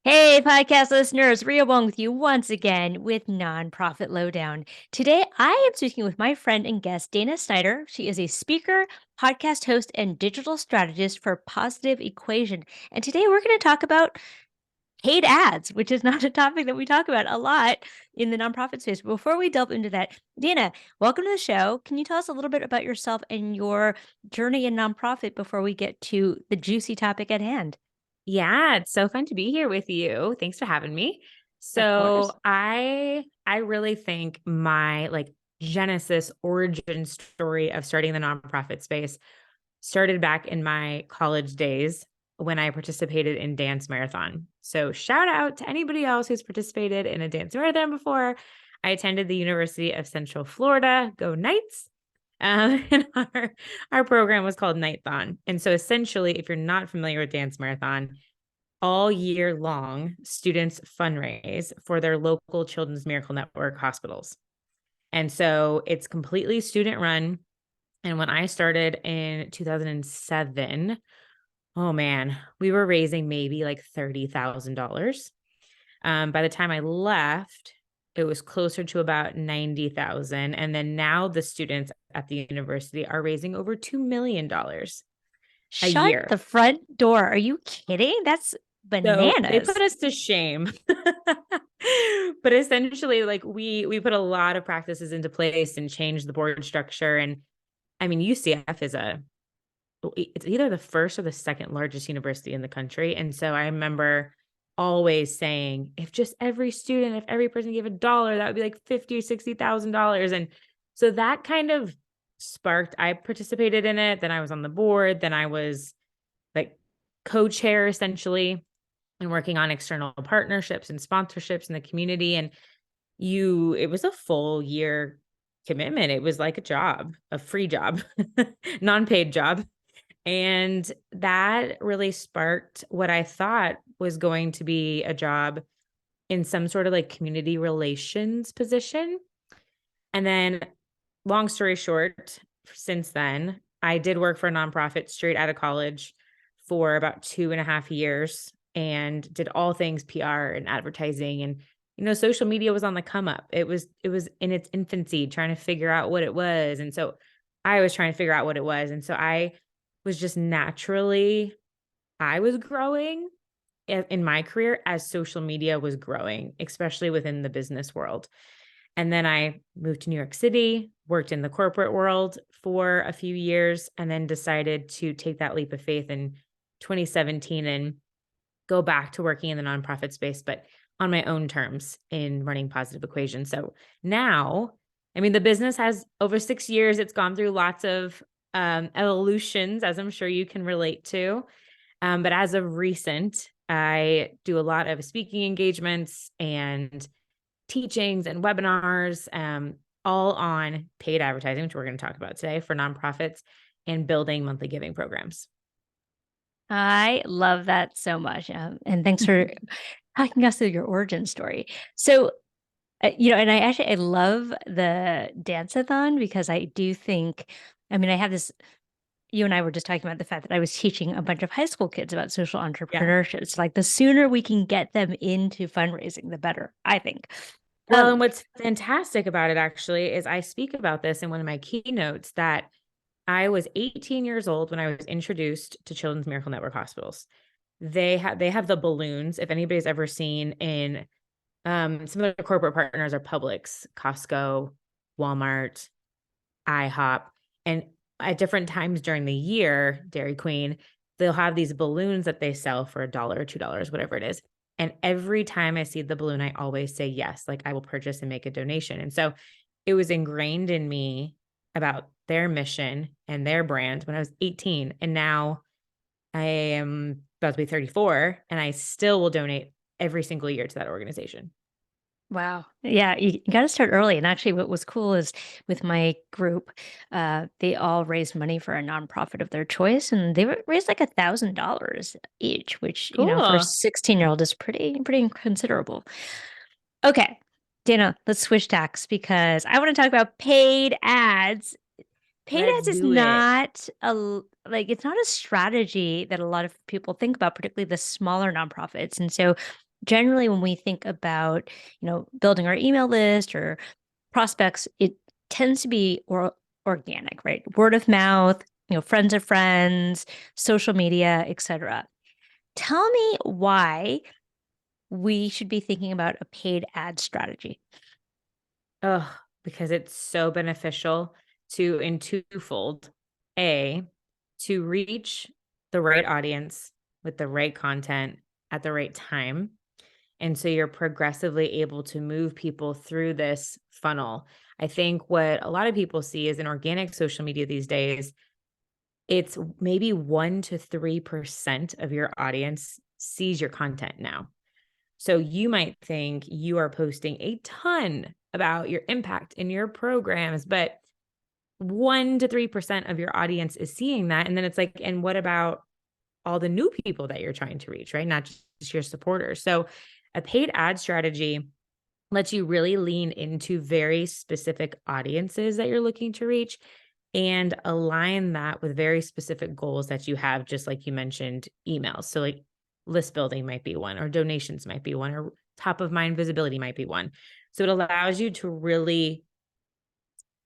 Hey, podcast listeners, Ria Wong with you once again with Nonprofit Lowdown. Today, I am speaking with my friend and guest, Dana Snyder. She is a speaker, podcast host, and digital strategist for Positive Equation. And today, we're going to talk about paid ads, which is not a topic that we talk about a lot in the nonprofit space. Before we delve into that, Dana, welcome to the show. Can you tell us a little bit about yourself and your journey in nonprofit before we get to the juicy topic at hand? Yeah, it's so fun to be here with you. Thanks for having me. Of course. So I really think my genesis origin story of starting the nonprofit space started back in my college days when I participated in dance marathon. So shout out to anybody else who's participated in a dance marathon before. I attended the University of Central Florida. Go Knights. And our program was called Nighthon. And so essentially, if you're not familiar with dance marathon, all year long, students fundraise for their local Children's Miracle Network hospitals. And so it's completely student run. And when I started in 2007, oh man, we were raising maybe like $30,000. By the time I left, it was closer to about 90,000. And then now the students at the university are raising over $2 million a Shut year. the front door. Are you kidding? That's So they put bananas. us to shame. But essentially, like we put a lot of practices into place and changed the board structure. And I mean, UCF is it's either the first or the second largest university in the country. And so I remember always saying, if just every student, if every person gave $1, that would be like $50,000 or $60,000. And so that kind of sparked, I participated in it. Then I was on the board. Then I was like co-chair essentially and working on external partnerships and sponsorships in the community. And it was a full year commitment. It was like a job, a free job, non-paid job. And that really sparked what I thought was going to be a job in some sort of like community relations position. And then, long story short, since then, I did work for a nonprofit straight out of college for about 2.5 years and did all things PR and advertising. And, social media was on the come up. It was in its infancy, trying to figure out what it was. And so I was trying to figure out what it was. And so I was just naturally, I was growing in my career as social media was growing, especially within the business world. And then I moved to New York City, worked in the corporate world for a few years, and then decided to take that leap of faith in 2017 and go back to working in the nonprofit space, but on my own terms in running Positive Equation. So now, I mean, the business has over 6 years. It's gone through lots of evolutions, as I'm sure you can relate to. But as of recent, I do a lot of speaking engagements and teachings and webinars, all on paid advertising, which we're going to talk about today for nonprofits and building monthly giving programs. I love that so much. And thanks for talking us through your origin story. So, and I love the dance-a-thon because I do think, I mean, I have this, you and I were just talking about the fact that I was teaching a bunch of high school kids about social Yeah. entrepreneurship. It's like the sooner we can get them into fundraising, the better, I think. Well, and what's fantastic about it actually is I speak about this in one of my keynotes that I was 18 years old when I was introduced to Children's Miracle Network hospitals. They have the balloons. If anybody's ever seen in some of the corporate partners are Publix, Costco, Walmart, IHOP, and at different times during the year, Dairy Queen, they'll have these balloons that they sell for $1 or $2, whatever it is. And every time I see the balloon, I always say yes, like I will purchase and make a donation. And so it was ingrained in me about their mission and their brand when I was 18. And now I am about to be 34 and I still will donate every single year to that organization. Wow. Yeah, you got to start early. And actually, what was cool is with my group, they all raised money for a nonprofit of their choice, and they raised like $1,000 each, which for a Cool. 16-year-old is pretty considerable. Okay, Dana, let's switch tacks because I want to talk about paid ads. Paid Let's ads is do it. not it's not a strategy that a lot of people think about, particularly the smaller nonprofits. And so generally when we think about, building our email list or prospects, it tends to be organic, right? Word of mouth, friends of friends, social media, etc. Tell me why we should be thinking about a paid ad strategy. Oh, because it's so beneficial to in twofold. A, to reach the right audience with the right content at the right time. And so you're progressively able to move people through this funnel. I think what a lot of people see is in organic social media these days, it's maybe 1 to 3% of your audience sees your content now. So you might think you are posting a ton about your impact in your programs, but 1 to 3% of your audience is seeing that. And then it's like, and what about all the new people that you're trying to reach, right? Not just your supporters. So a paid ad strategy lets you really lean into very specific audiences that you're looking to reach and align that with very specific goals that you have, just like you mentioned, emails. So, like list building might be one, or donations might be one, or top of mind visibility might be one. So, it allows you to really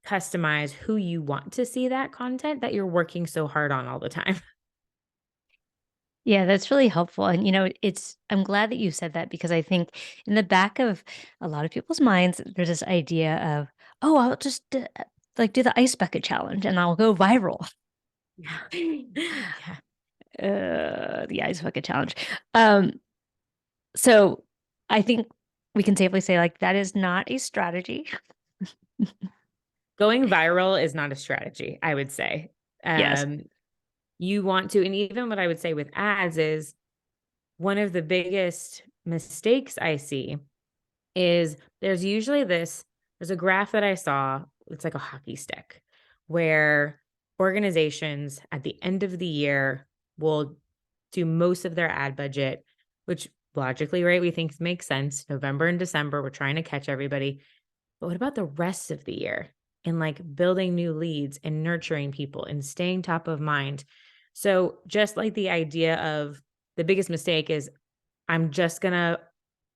customize who you want to see that content that you're working so hard on all the time. Yeah, that's really helpful. And, I'm glad that you said that because I think in the back of a lot of people's minds, there's this idea of, oh, I'll just like do the ice bucket challenge and I'll go viral. Yeah. Yeah. The ice bucket challenge. Um, so I think we can safely say, like, that is not a strategy. Going viral is not a strategy, I would say. Yes. Um, you want to, and even what I would say with ads is one of the biggest mistakes I see is there's a graph that I saw, it's like a hockey stick, where organizations at the end of the year will do most of their ad budget, which logically, right, we think makes sense. November and December, we're trying to catch everybody. But what about the rest of the year? And like building new leads and nurturing people and staying top of mind. So, just like the idea of the biggest mistake is I'm just going to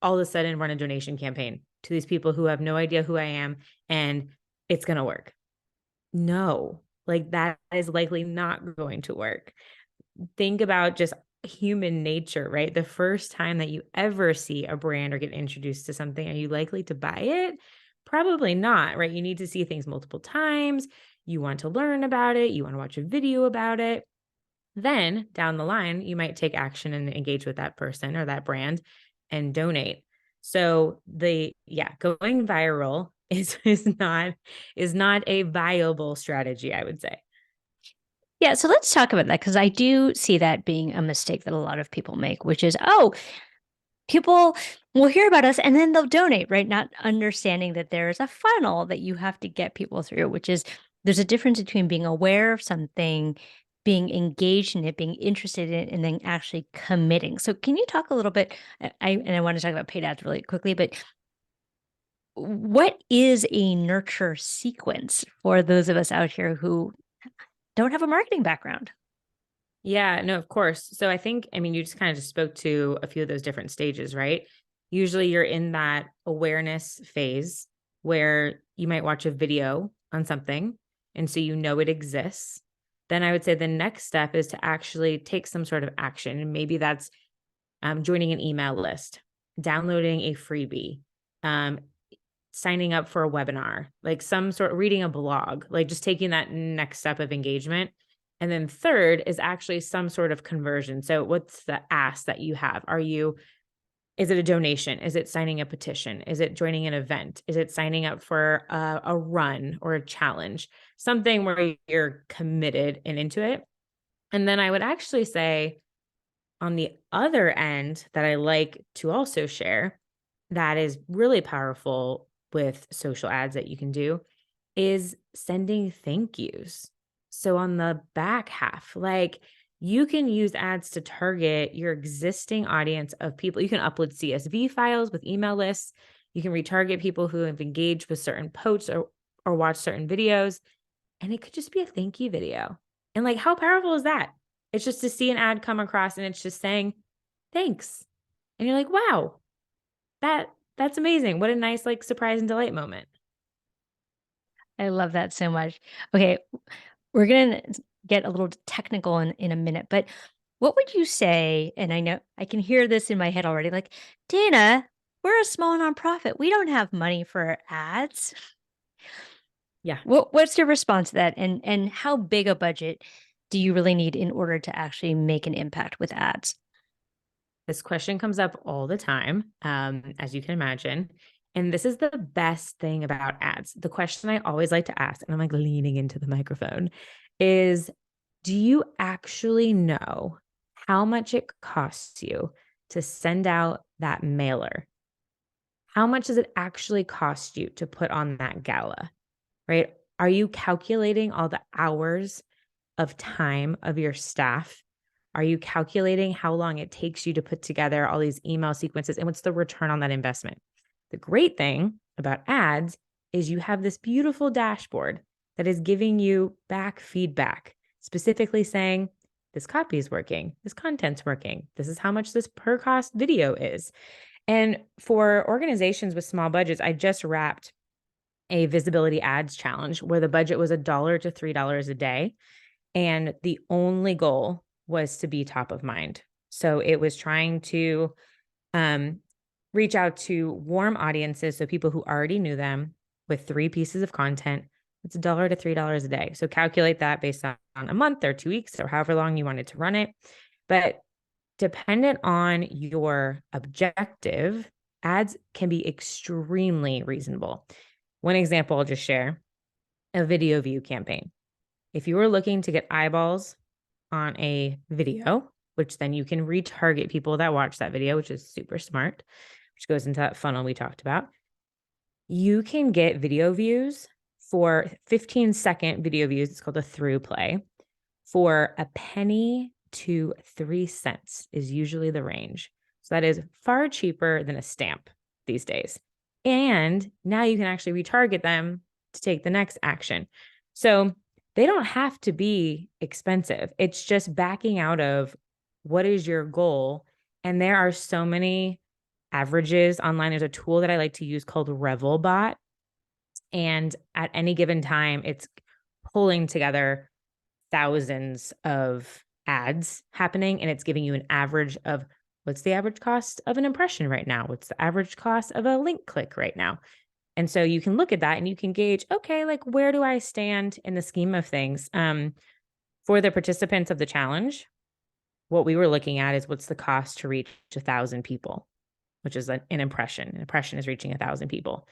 all of a sudden run a donation campaign to these people who have no idea who I am and it's going to work. No, like that is likely not going to work. Think about just human nature, right? The first time that you ever see a brand or get introduced to something, are you likely to buy it? Probably not, right? You need to see things multiple times. You want to learn about it. You want to watch a video about it. Then down the line, you might take action and engage with that person or that brand and donate. So going viral is not a viable strategy, I would say. Yeah. So let's talk about that because I do see that being a mistake that a lot of people make, which is, oh, people will hear about us and then they'll donate, right? Not understanding that there's a funnel that you have to get people through, which is there's a difference between being aware of something, being engaged in it, being interested in it, and then actually committing. So can you talk a little bit? I want to talk about paid ads really quickly, but what is a nurture sequence for those of us out here who don't have a marketing background? Yeah, no, of course. So I mean, you just kind of just spoke to a few of those different stages, right? Usually you're in that awareness phase where you might watch a video on something and so you know it exists. Then I would say the next step is to actually take some sort of action. And maybe that's joining an email list, downloading a freebie, um, signing up for a webinar, like some sort reading a blog, like just taking that next step of engagement. And then third is actually some sort of conversion. So what's the ask that you have? Is it a donation? Is it signing a petition? Is it joining an event? Is it signing up for a run or a challenge? Something where you're committed and into it. And then I would actually say on the other end that I like to also share that is really powerful with social ads that you can do is sending thank yous. So on the back half, like you can use ads to target your existing audience of people. You can upload CSV files with email lists. You can retarget people who have engaged with certain posts or watched certain videos. And it could just be a thank you video. And like, how powerful is that? It's just to see an ad come across and it's just saying, thanks. And you're like, wow. That's amazing. What a nice like surprise and delight moment. I love that so much. Okay, we're gonna get a little technical in a minute, but what would you say, and I know I can hear this in my head already, like, "Dana, we're a small nonprofit. We don't have money for ads." Yeah. What's your response to that, and how big a budget do you really need in order to actually make an impact with ads? This question comes up all the time, as you can imagine. And this is the best thing about ads. The question I always like to ask, and I'm like leaning into the microphone, is do you actually know how much it costs you to send out that mailer? How much does it actually cost you to put on that gala, right? Are you calculating all the hours of time of your staff? Are you calculating how long it takes you to put together all these email sequences and what's the return on that investment? The great thing about ads is you have this beautiful dashboard that is giving you back feedback, specifically saying, this copy is working, this content's working, this is how much this per cost video is. And for organizations with small budgets, I just wrapped a visibility ads challenge where the budget was $1 to $3 a day. And the only goal was to be top of mind. So it was trying to um, reach out to warm audiences. So people who already knew them with 3 pieces of content. It's $1 to $3 a day. So calculate that based on a month or 2 weeks or however long you wanted to run it. But dependent on your objective, ads can be extremely reasonable. One example I'll just share, a video view campaign. If you are looking to get eyeballs on a video, which then you can retarget people that watch that video, which is super smart, which goes into that funnel we talked about, you can get video views for 15-second video views. It's called a through play for a penny to 3 cents is usually the range. So that is far cheaper than a stamp these days. And now you can actually retarget them to take the next action. So they don't have to be expensive. It's just backing out of what is your goal. And there are so many averages online. There's a tool that I like to use called Revelbot. And at any given time, it's pulling together thousands of ads happening, and it's giving you an average of what's the average cost of an impression right now? What's the average cost of a link click right now? And so you can look at that and you can gauge, okay, like where do I stand in the scheme of things? For the participants of the challenge, what we were looking at is what's the cost to reach 1,000 people, which is an impression. An impression is reaching 1,000 people.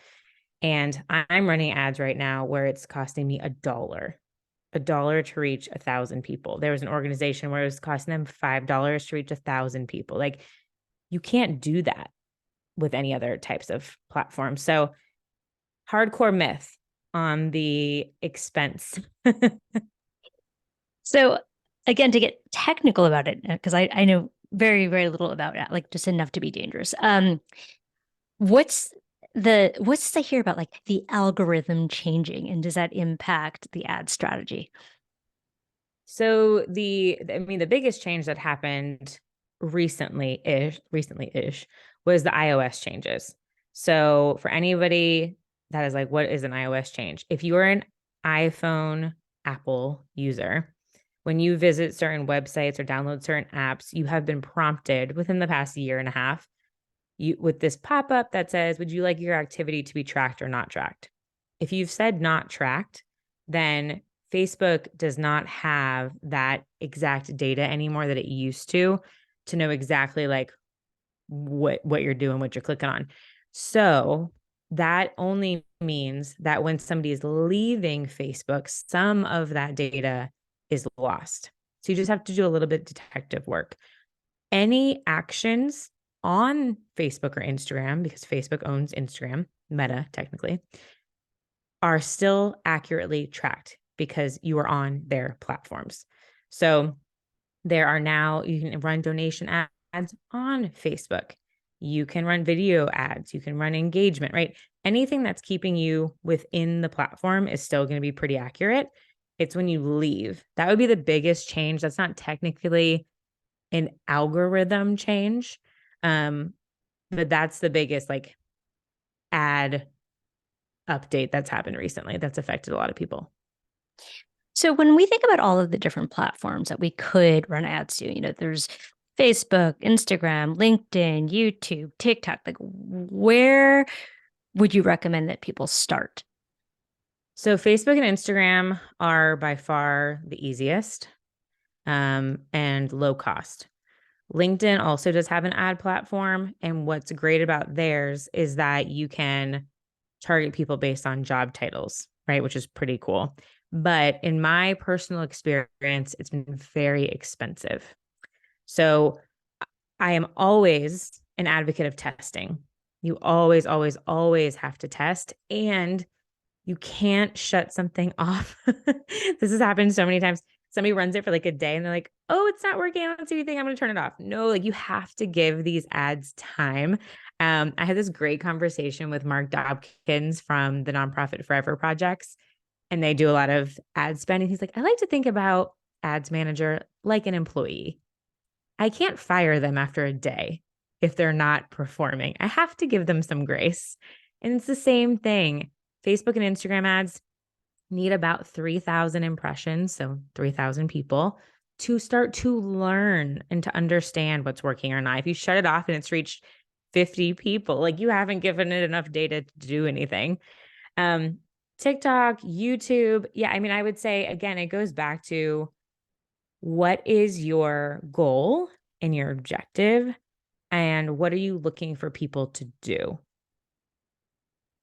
And I'm running ads right now where it's costing me $1 to reach 1,000 people. There was an organization where it was costing them $5 to reach 1,000 people. Like you can't do that with any other types of platforms. So hardcore myth on the expense. So, again, to get technical about it, because I know very, very little about it, like just enough to be dangerous. What's what's the hear about like the algorithm changing, and does that impact the ad strategy? So the biggest change that happened recently-ish was the iOS changes. So for anybody that is like, what is an iOS change? If you are an iPhone Apple user, when you visit certain websites or download certain apps, you have been prompted within the past year and a half with this pop-up that says, would you like your activity to be tracked or not tracked? If you've said not tracked, then Facebook does not have that exact data anymore that it used to know exactly like what you're doing, what you're clicking on. So that only means that when somebody is leaving Facebook, some of that data is lost. So you just have to do a little bit of detective work. Any actions on Facebook or Instagram, because Facebook owns Instagram, Meta technically, are still accurately tracked because you are on their platforms. So there are now, you can run donation ads on Facebook. You can run video ads. You can run engagement, right? Anything that's keeping you within the platform is still going to be pretty accurate. It's when you leave. That would be the biggest change. That's not technically an algorithm change. But that's the biggest like ad update that's happened recently that's affected a lot of people. So when we think about all of the different platforms that we could run ads to, there's Facebook, Instagram, LinkedIn, YouTube, TikTok, like where would you recommend that people start? So Facebook and Instagram are by far the easiest and low cost. LinkedIn also does have an ad platform. And what's great about theirs is that you can target people based on job titles, right? Which is pretty cool. But in my personal experience, it's been very expensive. So I am always an advocate of testing. You always, always, always have to test, and you can't shut something off. This has happened so many times. Somebody runs it for like a day and they're like, oh, it's not working. I don't see anything. I'm going to turn it off. No, like you have to give these ads time. I had this great conversation with Mark Dobkins from the Nonprofit Forever Projects, and they do a lot of ad spending. He's like, I like to think about ads manager like an employee. I can't fire them after a day if they're not performing. I have to give them some grace. And it's the same thing. Facebook and Instagram ads need about 3,000 impressions, so 3,000 people, to start to learn and to understand what's working or not. If you shut it off and it's reached 50 people, like you haven't given it enough data to do anything. TikTok, YouTube. Yeah, I mean, I would say, again, it goes back to what is your goal and your objective, and what are you looking for people to do?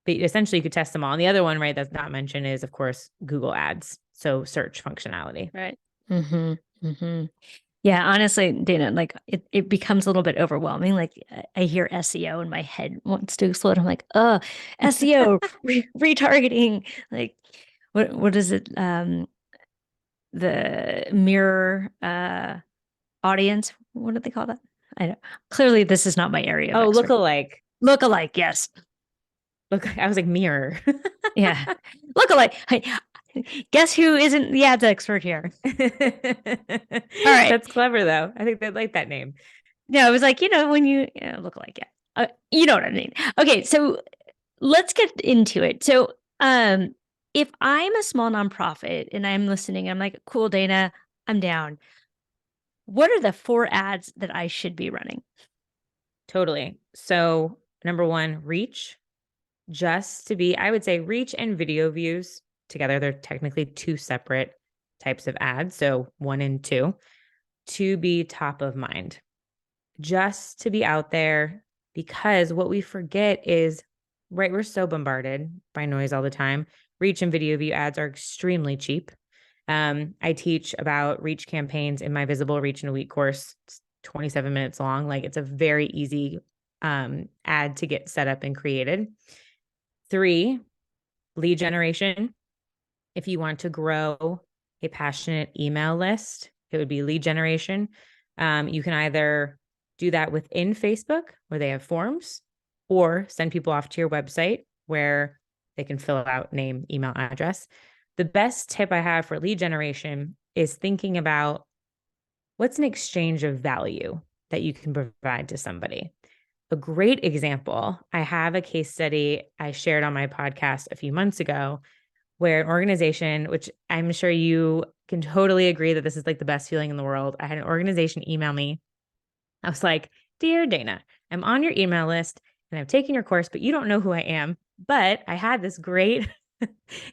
But essentially, you could test them all. And the other one, right, that's not mentioned is, of course, Google Ads. So search functionality. Right. Mm-hmm. Mm-hmm. Yeah, honestly, Dana, like it becomes a little bit overwhelming. Like I hear SEO and my head wants to explode. I'm like, SEO, retargeting. Like, what is it? The mirror audience. What do they call that? I don't. Clearly, this is not my area of Oh, expertise. look-alike. Look-alike, yes. Look, I was like, mirror. Yeah. Look-alike. Hey, guess who isn't the ads expert here? All right. That's clever, though. I think they like that name. No, it was like, when you look like it. You know what I mean. Okay, so let's get into it. So, if I'm a small nonprofit and I'm listening, I'm like, cool, Dana, I'm down. What are the 4 ads that I should be running? Totally. So, number one, reach. Just to be, I would say reach and video views together. They're technically 2 separate types of ads. So, 1 and 2, to be top of mind, just to be out there, because what we forget is, right, we're so bombarded by noise all the time. Reach and video view ads are extremely cheap. I teach about reach campaigns in my Visible Reach in a Week course. It's 27 minutes long. Like it's a very easy ad to get set up and created. 3, lead generation. If you want to grow a passionate email list, it would be lead generation. You can either do that within Facebook where they have forms, or send people off to your website where they can fill out name, email, address. The best tip I have for lead generation is thinking about what's an exchange of value that you can provide to somebody. A great example, I have a case study I shared on my podcast a few months ago where an organization, which I'm sure you can totally agree that this is like the best feeling in the world. I had an organization email me. I was like, dear Dana, I'm on your email list and I've taken your course, but you don't know who I am. But I had this great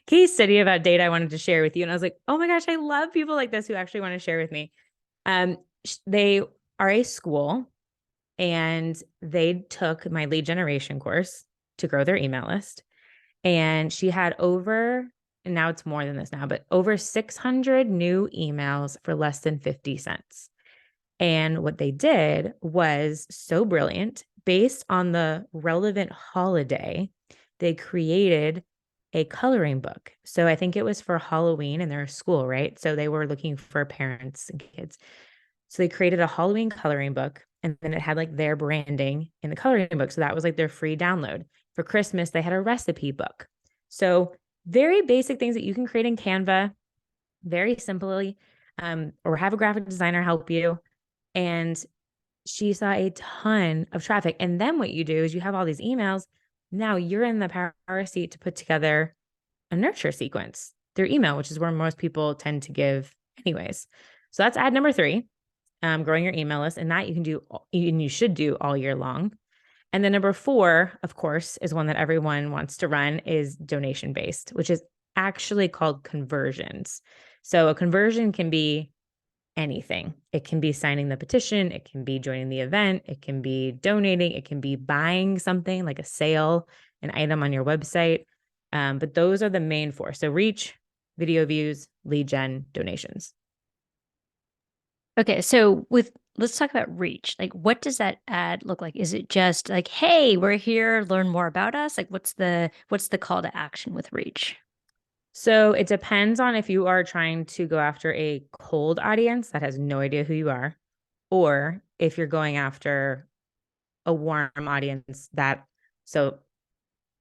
case study about data I wanted to share with you. And I was like, oh my gosh, I love people like this who actually want to share with me. They are a school and they took my lead generation course to grow their email list. And she had over, and now it's more than this now, but over 600 new emails for less than 50 cents. And what they did was so brilliant. Based on the relevant holiday, they created a coloring book. So I think it was for Halloween in their school, right? So they were looking for parents and kids. So they created a Halloween coloring book, and then it had like their branding in the coloring book. So that was like their free download. For Christmas, they had a recipe book. So very basic things that you can create in Canva very simply, or have a graphic designer help you. And she saw a ton of traffic. And then what you do is you have all these emails. Now you're in the power seat to put together a nurture sequence through email, which is where most people tend to give anyways. So that's ad number 3, growing your email list. And that you can do, and you should do all year long. And then number 4, of course, is one that everyone wants to run, is donation based, which is actually called conversions. So a conversion can be anything. It can be signing the petition, it can be joining the event, it can be donating, it can be buying something like a sale, an item on your website. But those are the main 4. So reach, video views, lead gen, donations. Okay, so let's talk about reach. Like, what does that ad look like? Is it just like, hey, we're here, learn more about us? Like, what's the call to action with reach? So it depends on if you are trying to go after a cold audience that has no idea who you are, or if you're going after a warm audience so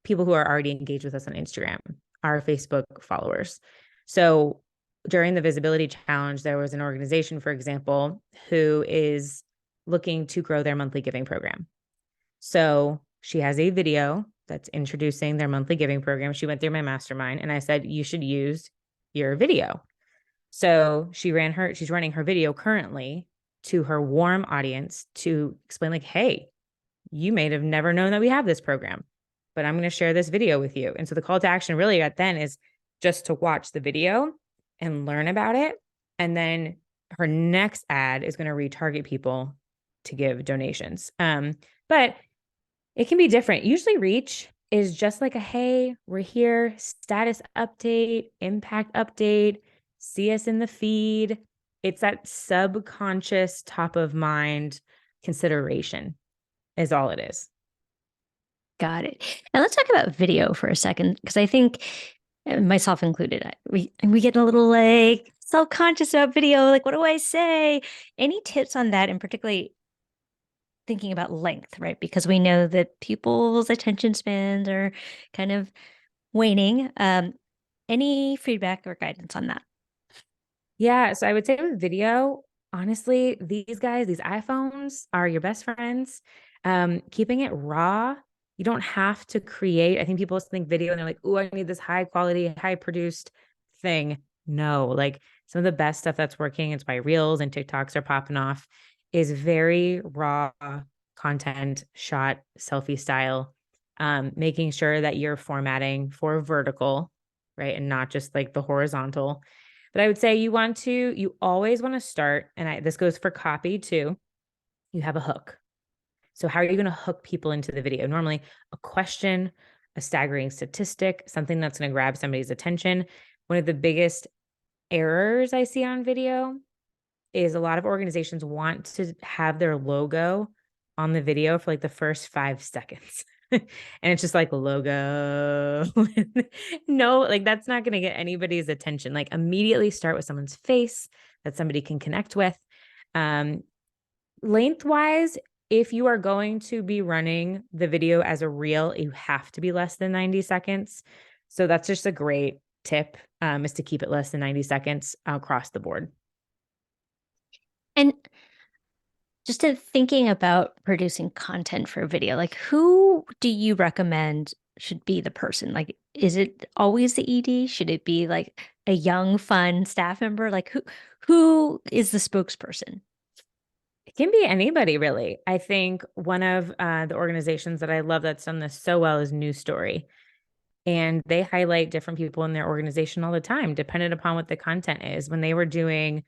people who are already engaged with us on Instagram, our Facebook followers. So during the visibility challenge, there was an organization, for example, who is looking to grow their monthly giving program. So she has a video that's introducing their monthly giving program. She went through my mastermind and I said, you should use your video. So she's running her video currently to her warm audience to explain, like, hey, you may have never known that we have this program, but I'm going to share this video with you. And so the call to action really at then is just to watch the video and learn about it. And then her next ad is going to retarget people to give donations. But it can be different. Usually reach is just like a, hey, we're here, status update, impact update, see us in the feed. It's that subconscious top of mind consideration is all it is. Got it. And let's talk about video for a second, because I think, myself included, we get a little like self-conscious about video. Like, what do I say? Any tips on that, and particularly thinking about length, right? Because we know that people's attention spans are kind of waning. Any feedback or guidance on that? Yeah. So I would say with video, honestly, these guys, these iPhones are your best friends. Keeping it raw. You don't have to create. I think people think video and they're like, oh, I need this high quality, high produced thing. No, like some of the best stuff that's working, it's why Reels and TikToks are popping off, is very raw content shot selfie style. Making sure that you're formatting for vertical, right? And not just like the horizontal. But I would say you always want to start, and this goes for copy too. You have a hook. So how are you going to hook people into the video? Normally a question, a staggering statistic, something that's going to grab somebody's attention. One of the biggest errors I see on video is a lot of organizations want to have their logo on the video for like the first 5 seconds. And it's just like logo. No, like that's not going to get anybody's attention. Like immediately start with someone's face that somebody can connect with. Lengthwise, if you are going to be running the video as a reel, you have to be less than 90 seconds. So that's just a great tip, is to keep it less than 90 seconds across the board. And just in thinking about producing content for video, like, who do you recommend should be the person? Like, is it always the ED? Should it be like a young, fun staff member? Like, who is the spokesperson? It can be anybody, really. I think one of the organizations that I love that's done this so well is News Story. And they highlight different people in their organization all the time, depending upon what the content is. When they were doing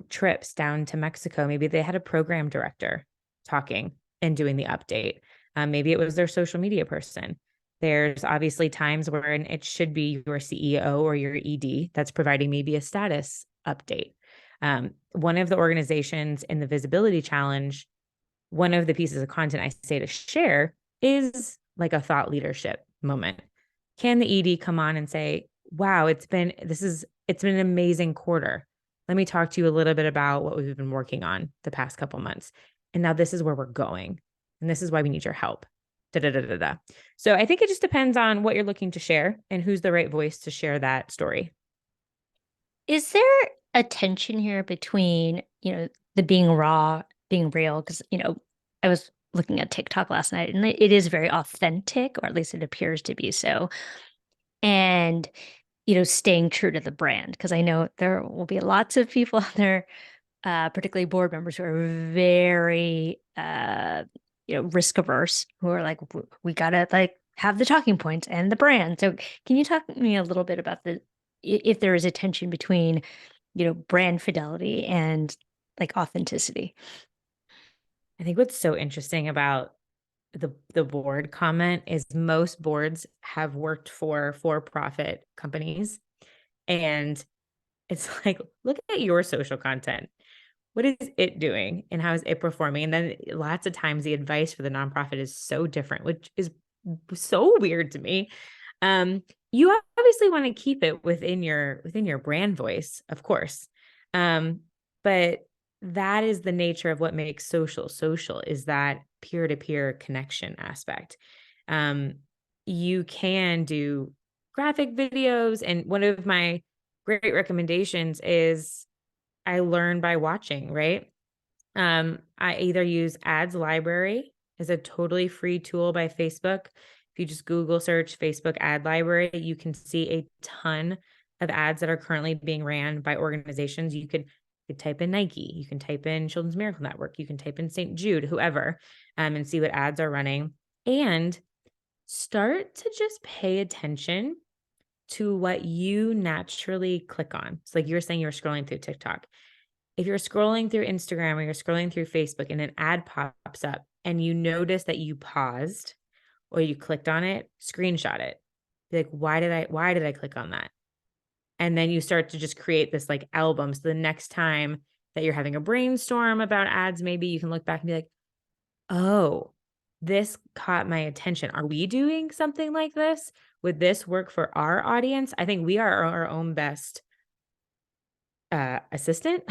trips down to Mexico, maybe they had a program director talking and doing the update. Maybe it was their social media person. There's obviously times where it should be your CEO or your ED that's providing maybe a status update. One of the organizations in the visibility challenge, one of the pieces of content I say to share is like a thought leadership moment. Can the ED come on and say, wow, it's been an amazing quarter. Let me talk to you a little bit about what we've been working on the past couple months. And now this is where we're going. And this is why we need your help. Da, da, da, da, da. So I think it just depends on what you're looking to share and who's the right voice to share that story. Is there a tension here between, the being raw being real because, I was looking at TikTok last night and it is very authentic, or at least it appears to be so. And, staying true to the brand because I know there will be lots of people out there, particularly board members who are very, risk averse, who are like, we gotta like have the talking points and the brand. So can you talk to me a little bit about if there is a tension between, brand fidelity and like authenticity? I think what's so interesting about the board comment is most boards have worked for profit companies, and it's like, look at your social content. What is it doing and how is it performing? And then lots of times the advice for the nonprofit is so different, which is so weird to me. You obviously want to keep it within your brand voice, of course. But that is the nature of what makes social is that peer-to-peer connection aspect. Um, you can do graphic videos, and one of my great recommendations is I learn by watching, right? I either use Ads Library is a totally free tool by Facebook. If you just Google search Facebook ad library, you can see a ton of ads that are currently being ran by organizations. You could type in Nike, you can type in Children's Miracle Network, you can type in St. Jude, whoever, and see what ads are running. And start to just pay attention to what you naturally click on. It's like you were saying, you're scrolling through TikTok. If you're scrolling through Instagram or you're scrolling through Facebook and an ad pops up and you notice that you paused or you clicked on it, screenshot it. Be like, why did I click on that? And then you start to just create this like album. So the next time that you're having a brainstorm about ads, maybe you can look back and be like, oh, this caught my attention. Are we doing something like this? Would this work for our audience? I think we are our own best assistant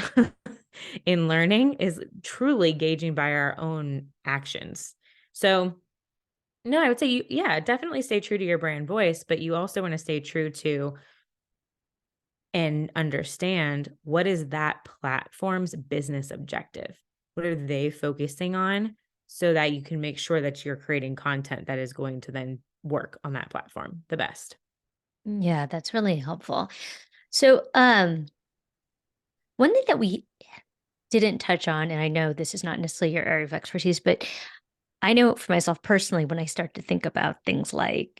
in learning, is truly gauging by our own actions. So, no, I would say yeah, definitely stay true to your brand voice, but you also want to stay true to and understand what is that platform's business objective? What are they focusing on so that you can make sure that you're creating content that is going to then work on that platform the best? Yeah, that's really helpful. So, one thing that we didn't touch on, and I know this is not necessarily your area of expertise, but I know for myself personally, when I start to think about things like,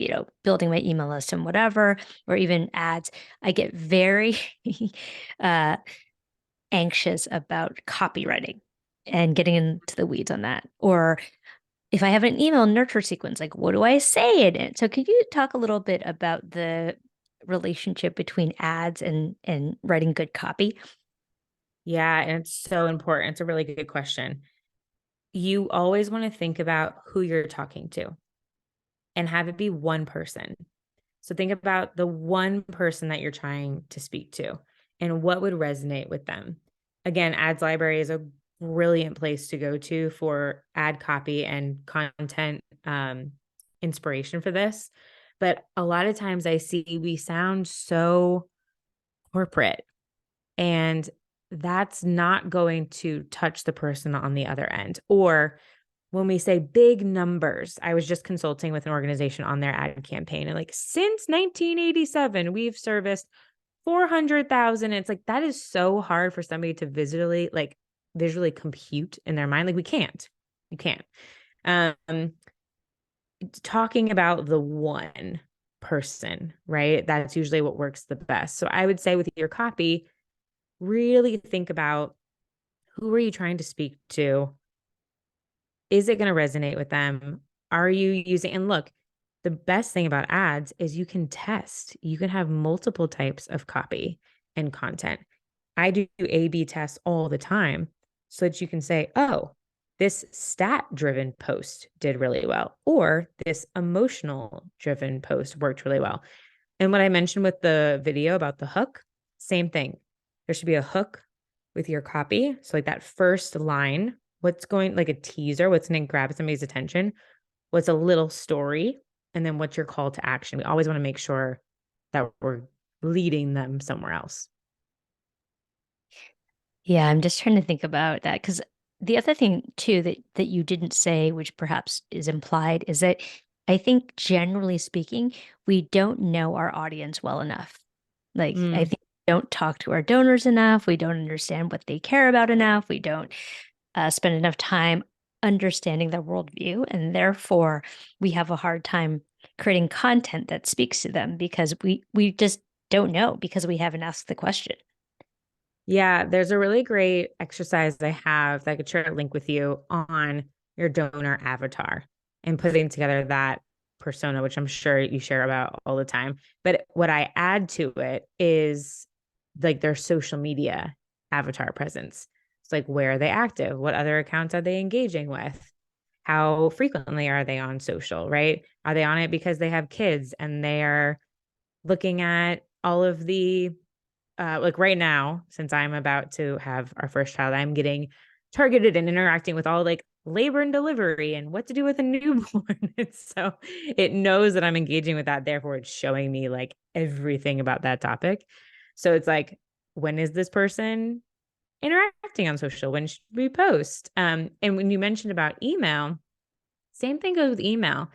building my email list and whatever, or even ads, I get very uh, anxious about copywriting and getting into the weeds on that. Or if I have an email nurture sequence, like what do I say in it? So could you talk a little bit about the relationship between ads and writing good copy? Yeah, and it's so important. It's a really good question. You always want to think about who you're talking to and have it be one person. So think about the one person that you're trying to speak to and what would resonate with them. Again, Ads Library is a brilliant place to go to for ad copy and content inspiration for this. But a lot of times I see we sound so corporate, and that's not going to touch the person on the other end. Or when we say big numbers, I was just consulting with an organization on their ad campaign, and like, since 1987, we've serviced 400,000. It's like, that is so hard for somebody to visually compute in their mind. Like, you can't. Um, Talking about the one person, right? That's usually what works the best. So I would say with your copy, really think about, who are you trying to speak to? Is it going to resonate with them? Are you using, and look, the best thing about ads is you can test. You can have multiple types of copy and content. I do A/B tests all the time so that you can say, oh, this stat driven post did really well, or this emotional driven post worked really well. And what I mentioned with the video about the hook, same thing. There should be a hook with your copy. So, like that first line, what's going, like a teaser, what's going to grab somebody's attention, what's a little story, and then what's your call to action. We always want to make sure that we're leading them somewhere else. Yeah, I'm just trying to think about that because the other thing too that you didn't say, which perhaps is implied, is that I think generally speaking, we don't know our audience well enough. Like I Mm. think we don't talk to our donors enough. We don't understand what they care about enough. We don't spend enough time understanding their worldview, and therefore we have a hard time creating content that speaks to them because we just don't know because we haven't asked the question. Yeah, there's a really great exercise I have that I could share a link with you on your donor avatar and putting together that persona, which I'm sure you share about all the time. But what I add to it is like their social media avatar presence. It's like, where are they active? What other accounts are they engaging with? How frequently are they on social, right? Are they on it because they have kids and they are looking at all of the like right now, since I'm about to have our first child, I'm getting targeted and interacting with all like labor and delivery and what to do with a newborn. And so it knows that I'm engaging with that. Therefore, it's showing me like everything about that topic. So it's like, when is this person interacting on social? When should we post? And when you mentioned about email, same thing goes with email.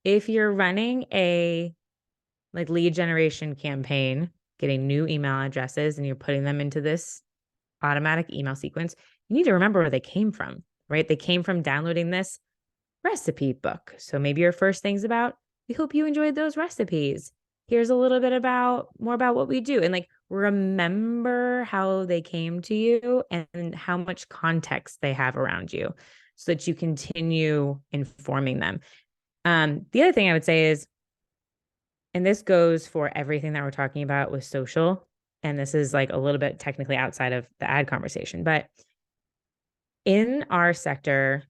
If you're running a like lead generation campaign, getting new email addresses, and you're putting them into this automatic email sequence, you need to remember where they came from, right? They came from downloading this recipe book. So maybe your first thing's about, we hope you enjoyed those recipes. Here's a little bit about more about what we do. And like, remember how they came to you and how much context they have around you so that you continue informing them. The other thing I would say is, and this goes for everything that we're talking about with social, and this is like a little bit technically outside of the ad conversation, but in our sector,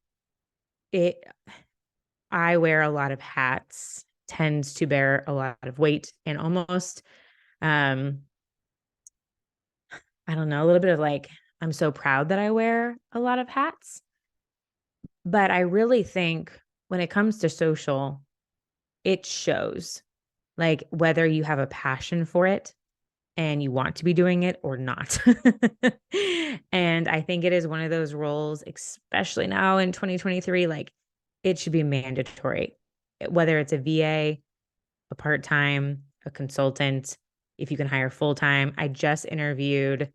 it I wear a lot of hats, tends to bear a lot of weight, and almost um I don't know, a little bit of like, I'm so proud that I wear a lot of hats. But I really think when it comes to social, it shows, like, whether you have a passion for it and you want to be doing it or not. And I think it is one of those roles, especially now in 2023, like, it should be mandatory, whether it's a VA, a part-time, a consultant, if you can hire full-time. I just interviewed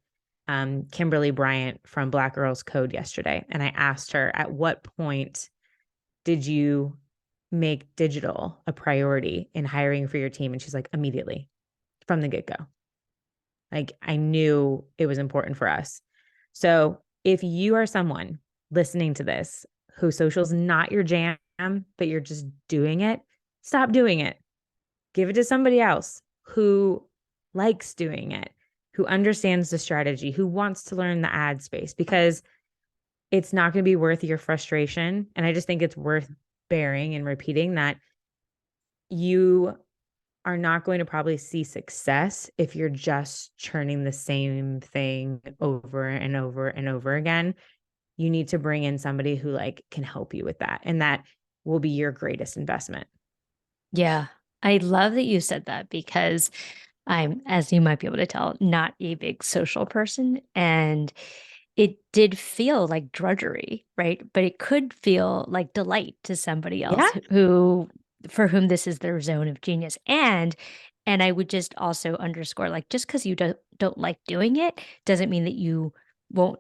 Kimberly Bryant from Black Girls Code yesterday, and I asked her, at what point did you make digital a priority in hiring for your team? And she's like, immediately from the get-go. Like, I knew it was important for us. So if you are someone listening to this who social's not your jam, but you're just doing it, stop doing it. Give it to somebody else who likes doing it, who understands the strategy, who wants to learn the ad space, because it's not going to be worth your frustration. And I just think it's worth bearing and repeating that you are not going to probably see success if you're just churning the same thing over and over and over again. You need to bring in somebody who like can help you with that, and that will be your greatest investment. Yeah. I love that you said that because I'm, as you might be able to tell, not a big social person. And it did feel like drudgery, right? But it could feel like delight to somebody Yeah. else who, for whom this is their zone of genius. And I would just also underscore, like, just because you don't like doing it doesn't mean that you won't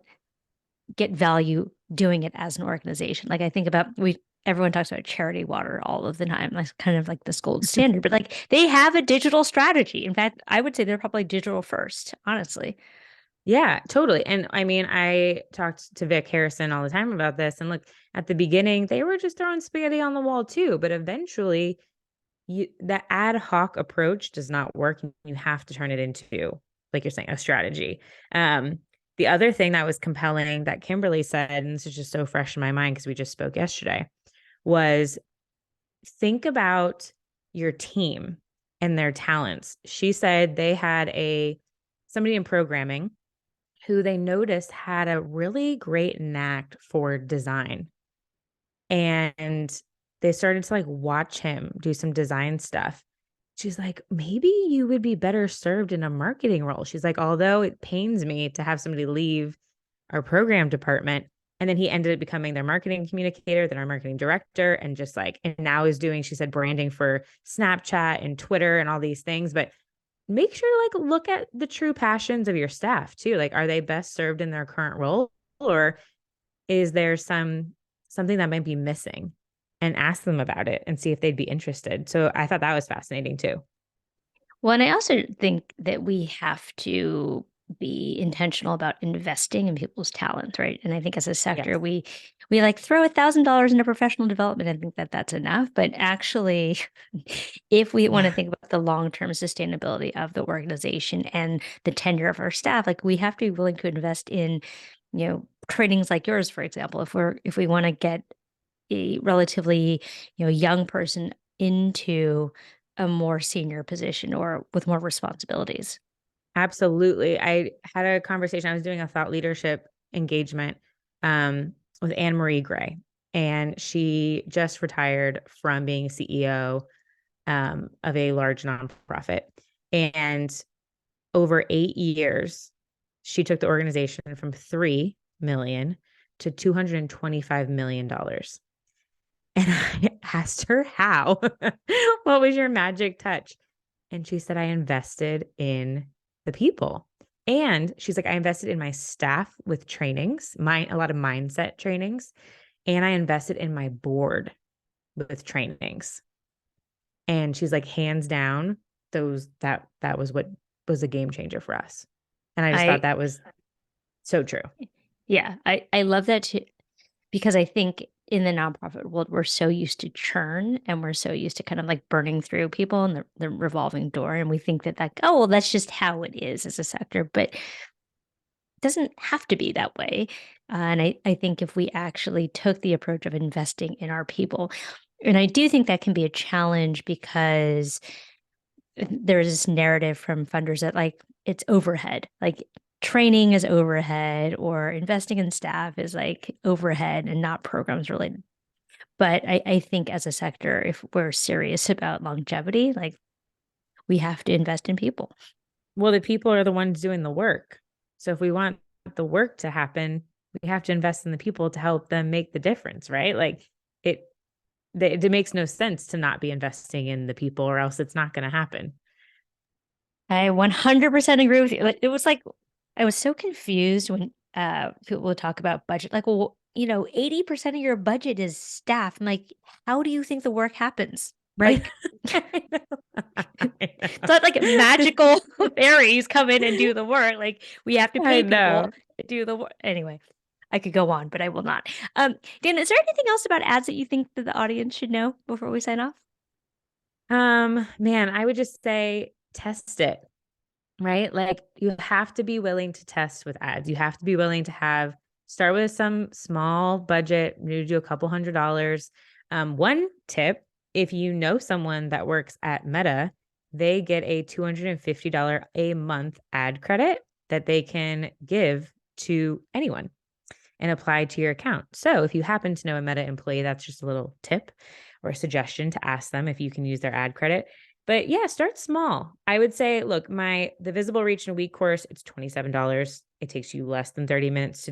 get value doing it as an organization. Like I think about we everyone talks about charity water all of the time. That's kind of like this gold standard, but like they have a digital strategy. In fact, I would say they're probably digital first, honestly. Yeah, totally. And I mean, I talked to Vic Harrison all the time about this. And look, at the beginning, they were just throwing spaghetti on the wall too. But eventually, that ad hoc approach does not work. You have to turn it into, like you're saying, a strategy. Um, the other thing that was compelling that Kimberly said, and this is just so fresh in my mind because we just spoke yesterday, was think about your team and their talents. She said they had somebody in programming who they noticed had a really great knack for design. And they started to like watch him do some design stuff. She's like, maybe you would be better served in a marketing role. She's like, although it pains me to have somebody leave our program department, And then he ended up becoming their marketing communicator, then our marketing director, and just like, and now is doing, she said, branding for Snapchat and Twitter and all these things. But make sure to like look at the true passions of your staff too. Like, are they best served in their current role, or is there something that might be missing? And ask them about it and see if they'd be interested. So I thought that was fascinating too. Well, and I also think that we have to be intentional about investing in people's talents, right? And I think as a sector, Yes. we like throw $1,000 into professional development and think that that's enough. But actually, if we want to Yeah. think about the long-term sustainability of the organization and the tenure of our staff, like we have to be willing to invest in, trainings like yours, for example. If we want to get a relatively, young person into a more senior position or with more responsibilities. Absolutely. I had a conversation. I was doing a thought leadership engagement with Anne Marie Gray, and she just retired from being CEO of a large nonprofit. And over 8 years, she took the organization from 3 million to $225 million. And I asked her, how? What was your magic touch? And she said, I invested in the people. And she's like, I invested in my staff with trainings, a lot of mindset trainings, and I invested in my board with trainings. And she's like, hands down, that was what was a game changer for us. And I just thought I that was so true. Yeah, I love that too, because I think in the nonprofit world, we're so used to churn and we're so used to kind of like burning through people and the revolving door. And we think that oh, well, that's just how it is as a sector, but it doesn't have to be that way. And I think if we actually took the approach of investing in our people, and I do think that can be a challenge because there's this narrative from funders that like it's overhead, like training is overhead or investing in staff is like overhead and not programs related. But I think as a sector, if we're serious about longevity, like we have to invest in people. Well, the people are the ones doing the work. So if we want the work to happen, we have to invest in the people to help them make the difference, right? Like it it makes no sense to not be investing in the people, or else it's not going to happen. I 100% agree with you. It was like I was so confused when people would talk about budget. Like, well, 80% of your budget is staff. I'm like, how do you think the work happens? Right. Like, I know. I it's not like know. magical fairies come in and do the work. Like, we have to I pay people know. to do the work. Anyway, I could go on, but I will not. Dan, is there anything else about ads that you think that the audience should know before we sign off? Man, I would just say test it, right? Like you have to be willing to test with ads. You have to be willing to start with some small budget, maybe do a couple $100. One tip, if you know someone that works at Meta, they get a $250 a month ad credit that they can give to anyone and apply to your account. So if you happen to know a Meta employee, that's just a little tip or a suggestion to ask them if you can use their ad credit. But yeah, start small. I would say, look, the Visible Reach in a Week course, it's $27. It takes you less than 30 minutes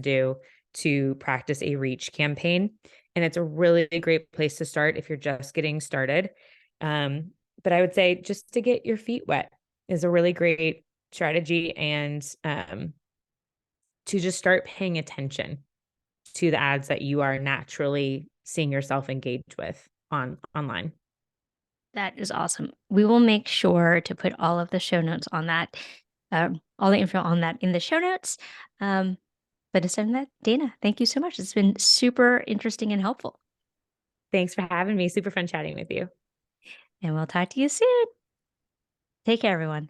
to practice a reach campaign. And it's a really great place to start if you're just getting started. But I would say just to get your feet wet is a really great strategy, and to just start paying attention to the ads that you are naturally seeing yourself engaged with online. That is awesome. We will make sure to put all of the show notes on that, all the info on that in the show notes. Um, but aside from that, Dana, thank you so much. It's been super interesting and helpful. Thanks for having me. Super fun chatting with you. And we'll talk to you soon. Take care, everyone.